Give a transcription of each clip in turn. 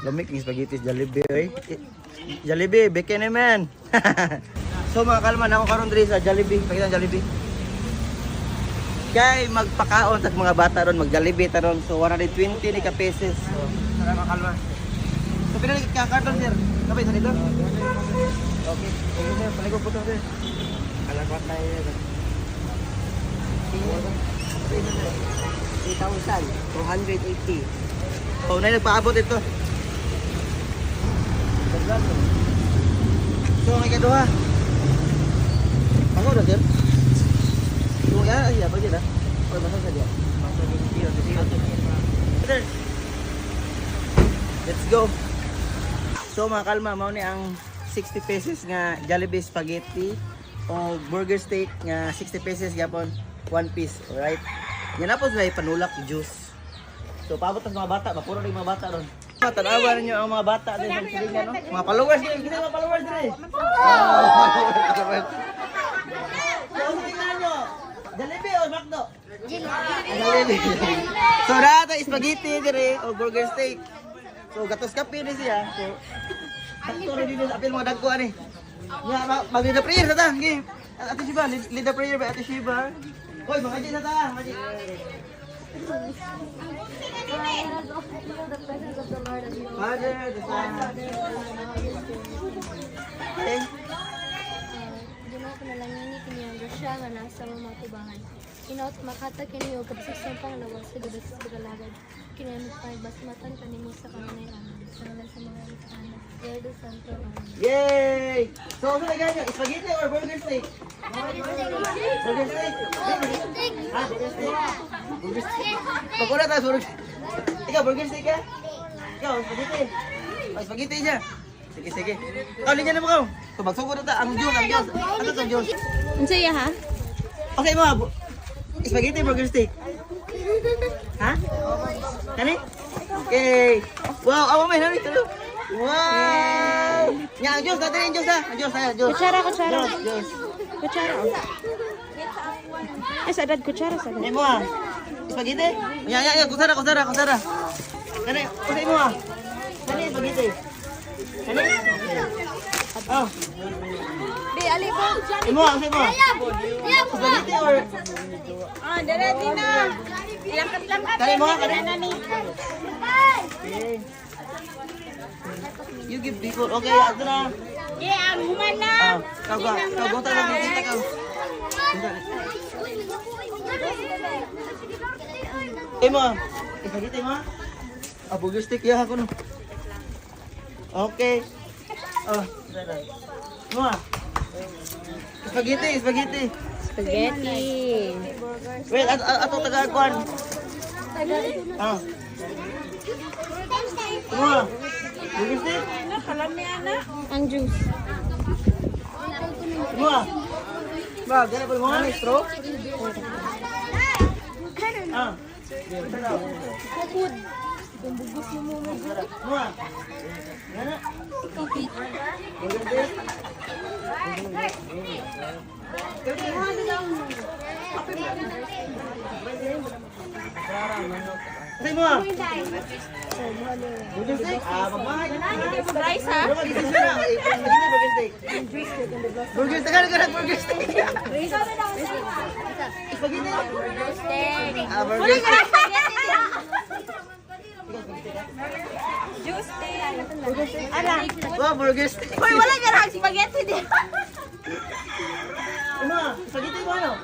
Lamig ng spaghetti Jollibee, oy. Jollibee, beken naman. So mga kalman, ako karon diri sa Jollibee, pakita Jollibee. Kay magpakaon tag mga bata ron, mag-Jollibee taron. So 120 ni ka pesos. So tara mga kalman. So pinali ka karton sir. Kapay sa dito. Okay. Okay sir, paligod po to sir. Kalakot na yun. 3,280. So na nagpaabot ito. So may kaduha. Ako na sir. Yung ya, siya pa dyan ha? O masang sa dyan? Sir. Let's go. So mga kalma, mao ni ang 60 pesos nga Jollibee spaghetti o burger steak nga 60 pesos yapon 1 piece, alright? Yan na po sila ipanulak juice. So paabot sa mga bata, mapuro rin mga bata ron. Tanawa ninyo ang mga bata din sa silingan, no? Mga followers din, kita mga followers din. Jollibee o McDo? Jollibee. So rata spaghetti dire o burger steak. So gatos kape ni siya. So sakto rin dito sa apil mga dagko ani. Ya mag-lead the prayer ta. Game. Ate Shiba, lead the prayer ba Ate Shiba? Hoy, mga di na ta, mga di. Father, the Son. Okay. Di mo ko nalangini kini ang grasya nga nasa mga tubangan. Inaot makata kini og kabisang panglawas sa gadas sa galagad. Kini mo pa basmatan kanimo sa kanay amin. Sa ngalan sa mga anak. Yerdo Santo. Amen. Yay! So, ano na ganyan? Spaghetti or burger steak? Burger steak? Ah, burger steak. Burger steak. Pagkula tayo, burger steak. Ikaw, burger steak ka? Ikaw, spaghetti. Oh, spaghetti siya. Sige, sige. Oh, linya na mo ka. So, magsugod na ta. Ang Diyos, ang Diyos. Ano to, Diyos? Ang saya ha? Okay mo, spaghetti, burger steak. Ha? Kani? Okay. Wow, awa may nani tulo. Wow! Nya ang Diyos, natin ang Diyos ha. Ang Diyos, ang Diyos. Kutsara, kutsara. Diyos, Diyos. Kutsara. Ay, sadad, kutsara, sadad. Kani mo ha. Spaghetti? Ya, kusara, kusara, kusara. Kani, kusay mo ha. Kani, spaghetti. Kani? Oh. Di ali po. Imo ha, kusay mo ha. Spaghetti or... Ah, dala din na. Langkat-langkat. Kani mo ha, kani? Okay. You give people. Okay, ato na. Yeah, ang human na. Kau gonta na kita kau. Imo. Spaghetti mo. Burger steak ya ako no. Okay. Oh, dala. Mo. Spaghetti, spaghetti. Spaghetti. Wait, ato taga-kuan. Ah. Mo. Burger steak. Ang juice. Mo. Ba, gana pa mo ni straw? Ah. Food. Kung bugos mo mo. Mo. Gana. Burger steak. Say mo. Burger steak. Mamahay. Rice ha? Burger steak. Burger steak. Burger steak. Spaghetti. Burger steak. Juice din. Ala. Wow, burger steak. Hoy, wala ka lang spaghetti din. Ano? Spaghetti mo ano?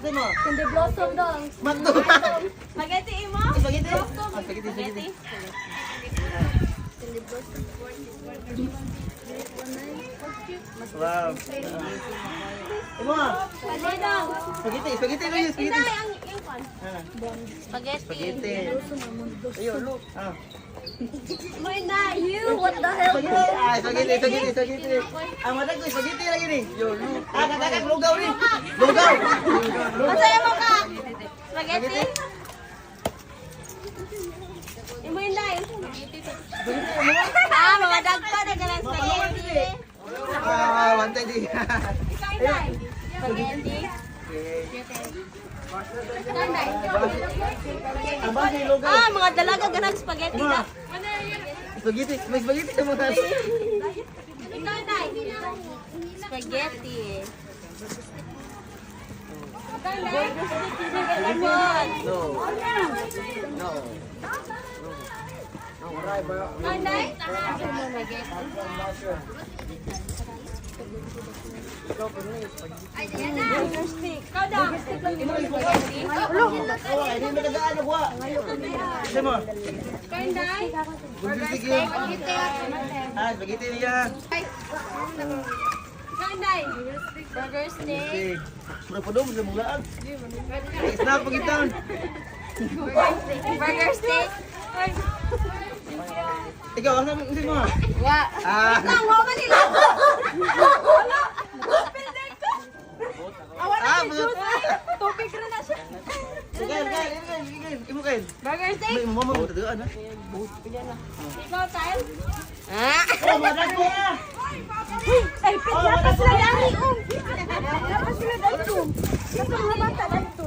Say mo. Kundi blossom dong. McDo. Spaghetti mo? Spaghetti. Spaghetti, spaghetti. Wow. Imo nga. Spaghetti, spaghetti na yun, spaghetti. Spaghetti. Spaghetti. Ayun, look. Ah. You, what the hell? Spaghetti. Ah, spaghetti, spaghetti, spaghetti. Ah, madag ko, spaghetti lagi ni. Yo, look. Ah, kakakak, lugaw ni. Lugaw. Masaya mo ka? Spaghetti? Imo yun dahil. Spaghetti, ano nga? Ah, mga dagpa na ka ng spaghetti. Ah, wantay di. Ikaw yun dahil. Spaghetti. Ang bagay, lugaw. Ah, mga dalaga ganang spaghetti na. Spaghetti. May spaghetti ka mga. Ikaw, Day. Spaghetti. Ikaw, Day. Lemon. No. No. Ikaw, Day. Spaghetti. Burger stick. Ikaw, Day. Spaghetti. Oh, hindi mo nagaan ako. Kasi mo. Ikaw, Day. Burger stick yun. Ah, spaghetti niya. Ikaw, Day. Burger stick. Okay. Mura pa doon, mura mong laan. Snack pagitan. Burger stick. Ikaw, ano mo? Wa. Ah. Ikaw, mo ka nila. Ah, busot. Tubig rin na siya. Sige. Imo kain. Burger stick. May mama mo tagaan ha. Ikaw, Kyle. Oh, madag ko na. Ay, pinapas na dami. Pinapas na dami. Kasama bata dito.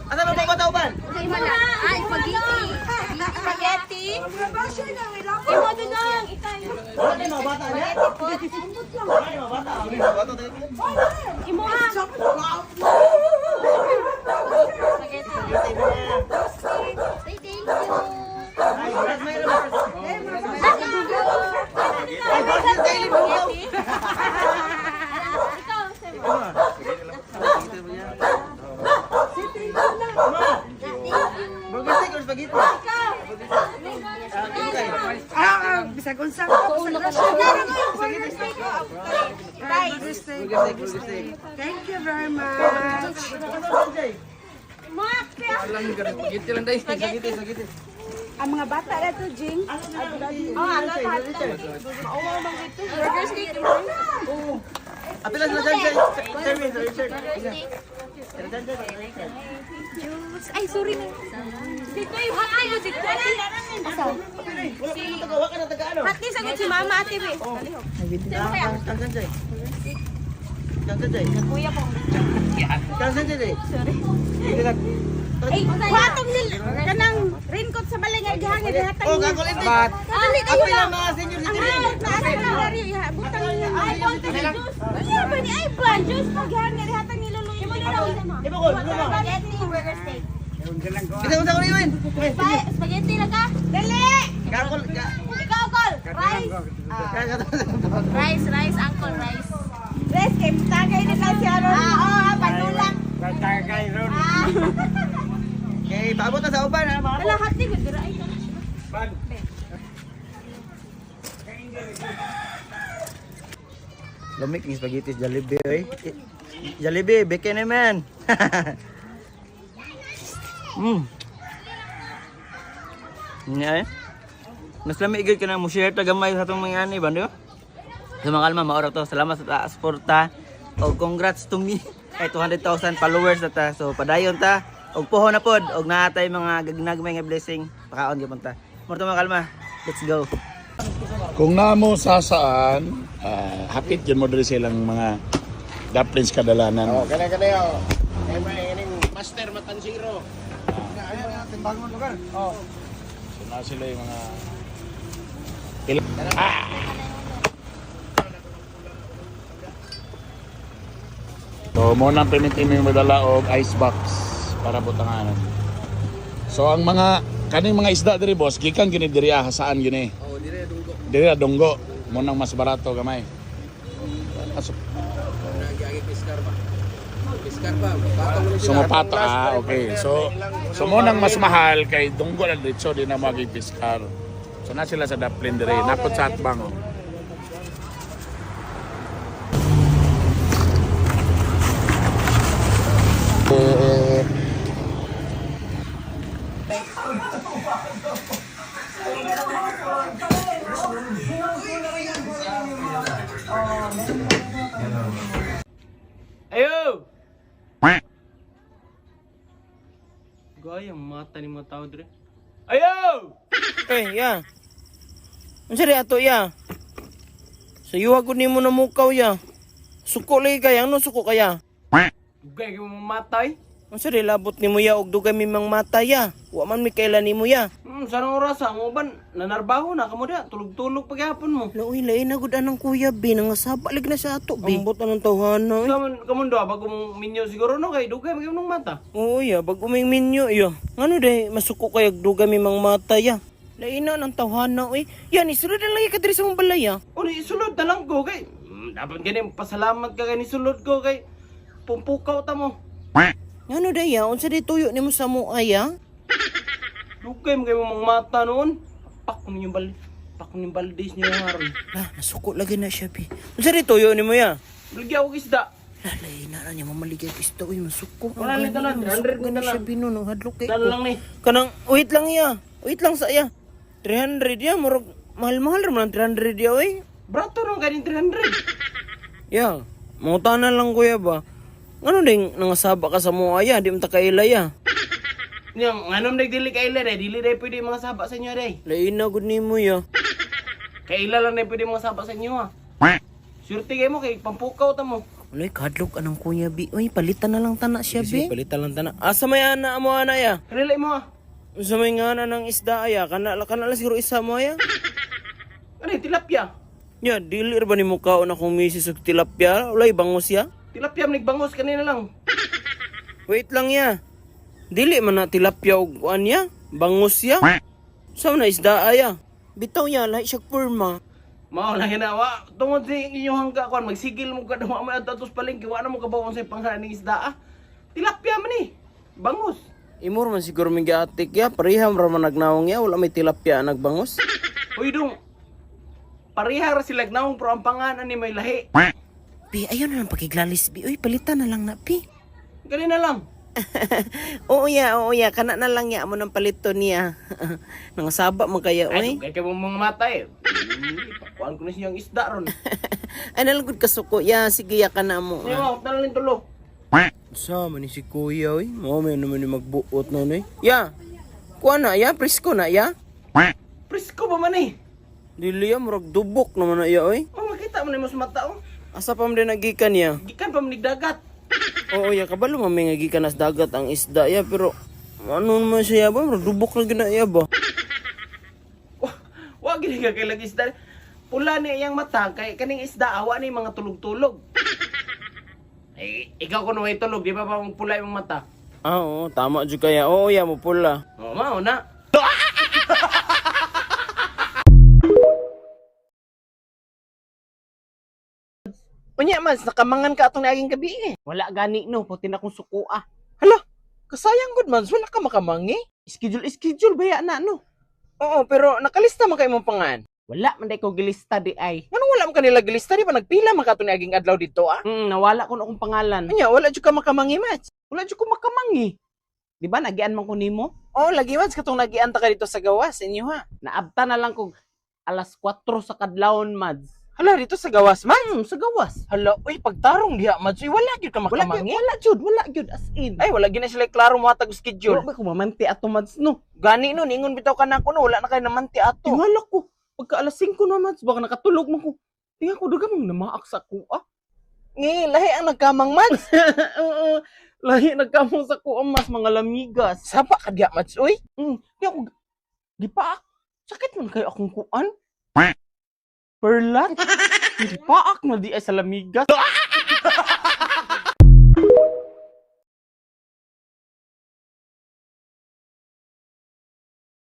Asa ba mga tauban? Ay, spaghetti. Spaghetti. Imo doon lang. Ikay. Wala mga bata niya. Wala mga bata. Mga bata tayo. Imo ha. Spaghetti. Thank you. Ay, bukas may naman. Ay, bakit kayo libugaw? Ikaw, Sebo. Ikaw ah. Spaghetti mo yan. Mama, burger steak or spaghetti? Ikaw. Ah, imo kain. Bisag unsa. Burger steak. Thank you very much. Mak, kaya. Spaghetti. Ang mga bata na to, Jing. Burger stick. Apila sila dyan, service or Richard. Ay, sorry na. Dito yung hati mo dito. Wala ka nang tagawa ka na taga-ano. Hati sagot si Mama Ate Be. Kansan Jay. Kansan Jay. Kuya po. Kansan Jay. Ay, kuhatong nila. Kanang raincoat sa balay nga gihangin hatang. Oh, kakulit din. Dali kayo Apila na. mga senior Ang citizen. hawak na asa na lari butang niya. Ay, iya ba ni ay plan juice pag hangin hatang niluluyo. Imo na raw. Ibo ko, ibo ko. Spaghetti burger steak. Bisa ko yun. Spaghetti na ka? Dali. Kakul. Ikaw, Col. Rice. Rice, Uncle, rice. Rice, kay tagay din lang siya ron. Oo, panulak. Tagay ron. Okay, paabot na sa uban ha, mga Wala, hati ko. Dira, ay, Lamig yung spaghetti Jollibee, oy. Jollibee, bacon naman. Nya eh. Mas lamig gid ka na mo share ta gamay sa atong mga ani bando. Sa mga kalma maora to. Salamat sa suporta. Og congrats to me. Ay 200,000 followers na ta. So padayon ta. Og puho na pod og naatay mga gagnagmay nga blessing. Pakaon gyud ta. Mo to mga kalma. Let's go. Kung namo sa saan, hapit yun mo diri silang mga dumplings kadalanan. Oh, kaya yo. May master matansiro. Timbang lugar. Oh. So na sila yung mga So mo nang pinitin yung madala og ice box para butanganan. So ang mga kaning mga isda diri boss, gikan gini diri saan gini? Oh, dire dunggo. Diri dunggo. Mo nang mas barato gamay. Asok. Nagi piskar ba? Piskar ba? Patong mo So mapato okay. So mo nang mas mahal kay dunggo na diretso di na maging piskar. So na sila sa dumpling diri, napot sa atbang. Oh. Ayo! Gaya mata ni mga tao dire. Ayo! Eh, ya. Unsa di ato ya? Sayuha ko nimo na mukaw ya. Suko lagi kaya, ano suko kaya? Gaya mo matay. Unsa di labot ni mo ya og dugay mi mang mata ya? Wa man mi kailan ni mo ya. Sarang oras ang uban, nanarbaho na kamo da, tulog-tulog pagyapon mo. Laoy lain na gud anang kuya bi nang saba lig na sa ato bi. Ambot anang tawhana. Kamu do bago mong minyo siguro no kay dugay magim ng mata. Oo ya, bag uming minyo ya. Ngano day masuko kay og dugay mi mang mata ya. Lain na nang tawhana oy. Yan isulod na lagi ka diri sa mong balay ya. O ni sulod na lang ko kay. Dapat gani pasalamat ka kay ni sulod ko kay pumpukaw ta mo. Ngano day ya, unsa di tuyo nimo sa mo aya? Dugay mo kay mong mata noon. Pak mo yung baldis niyo haron. Ah, nasuko lagi na siya bi. Unsa di tuyo nimo ya? Ligyaw og isda. Lalay na niya mamaligay kista uy masuko. Wala ni tanan, 300 na na siya lang. bino no hadlok kay Dala ko. lang ni. Kanang wait lang ya. Wait lang sa ya. 300 ya murag mahal-mahal ra man 300 ya oy. Brato nung ganing 300. Ya, mangutana lang kuya ba. Ngano ding nangasaba ka sa mo aya, di man ta kailay ya. Yang nganom nagdili kay ila dili day pwede mga saba sa inyo day. Lain na gud nimo ya. Kay ila lang day pwede mga saba sa inyo ha. Surti kay mo kay pampukaw ta mo. Uloy kadlok anong kuya bi. Uy, palitan na lang tana siya bi. Palitan lang tana. Asa may ana mo ana ya? Kanilay mo ha. Sa may ngana ng isda aya, kana lang siguro isa mo aya. Ano yung tilapia? Ya, dilir ba ni mo kaon akong misis og tilapia? Ulay bangos ya. Tilapia nagbangos kanina lang. Wait lang ya. Dili man na tilapia og kuan ya. Bangos ya. Sa na isda aya. Bitaw ya lahi siya porma. Mao na ginawa. Tungod sa inyong hangga kuan magsigil mo kada mo atos palengke wa na mo kabawon sa panghanan ng isda. Tilapia man ni. Bangus. Imor man siguro may giatik ya. Pariham ra man nagnawang ya. Wala may tilapia nagbangos. Uy dong. Parihar sila naong pero ang panganan ni may lahi. Pi, ayaw na lang pakiglalis, Bi. Uy, palitan na lang na, Pi. Kanina lang. Oo ya. Kana na lang ya mo ng palito niya. Nang saba man kaya, Ay, uy. kay kay mga mata eh. Pakuan ko na siyang isda ron. Ay, nalagod ka suko. Ya, sige ya ka na mo. Ni mo, talalin tulo. Sama ni si kuya, uy. May naman ni magbuot na, uy. Ya, kuha na, ya. Presko na, ya. Presko ba man eh? Dili ya, murag dubok naman na, ya, uy. Oh, makita mo na mo sa mata oh. Asa pa mo din nagikan, ya. Gikan pa manigdagat. Oo, ya. Kabalo mamay nagikan nas dagat ang isda, ya. Pero, ano naman siya, ya ba? Murag dubok na gina, ya ba? Wa gini ka kay lagi isda. Pula ni iyang mata kay kaning isda awa ni mga tulog-tulog. Eh, ikaw kuno may tulog, di ba ba mong pula yung mata? Ah, oo. Tama dyan kaya. Oo, ya, mo pula. Oh, mao na. Unya, mas, nakamangan ka atong naging gabi eh. Wala gani no, puti na kong sukuha. Hala, kasayang good man, wala ka makamangi. Schedule baya na no. Oo, pero nakalista man kayo mong pangan. Wala man day ko gilista di ay. Anong wala mo kanila gilista, di ba nagpila man ka itong naging adlaw dito ah? Nawala ko na akong pangalan. Unya, wala dyan ka makamangi, Mats. Wala jud ko makamangi. Di ba nagian man ko nimo? Oo, lagi Mats, katong nagianta ka dito sa gawas, inyo ha. Naabta na lang ko alas 4 sa kadlawon, Mads. Hala, dito sa gawas, Mats. Sa gawas. Hala, uy, pagtarong diha, Mats, uy, wala dyan ka makamangi. Wala jud as in. Ay, wala gina sila klaro mo hatag schedule. Wala ba ko mamanti ato, Mads no? Gani nun, ingon bitaw ka na ako no, wala na kayo namanti ato. Tingala ko. Pagka alas 5 na, Mads, baka nakatulog man ko. Tingnan ko, daga mong namaak sa kuha. Ngi, lahi ang nagkamang, Mats. Oo, lahi nagkamong sa kuha, mas mga lamigas. Sapa ka diha, Mats, uy. Di ako, gipaak. Sakit man kayo akong kuan. Perlat? Gipaak na di ay sa lamigas.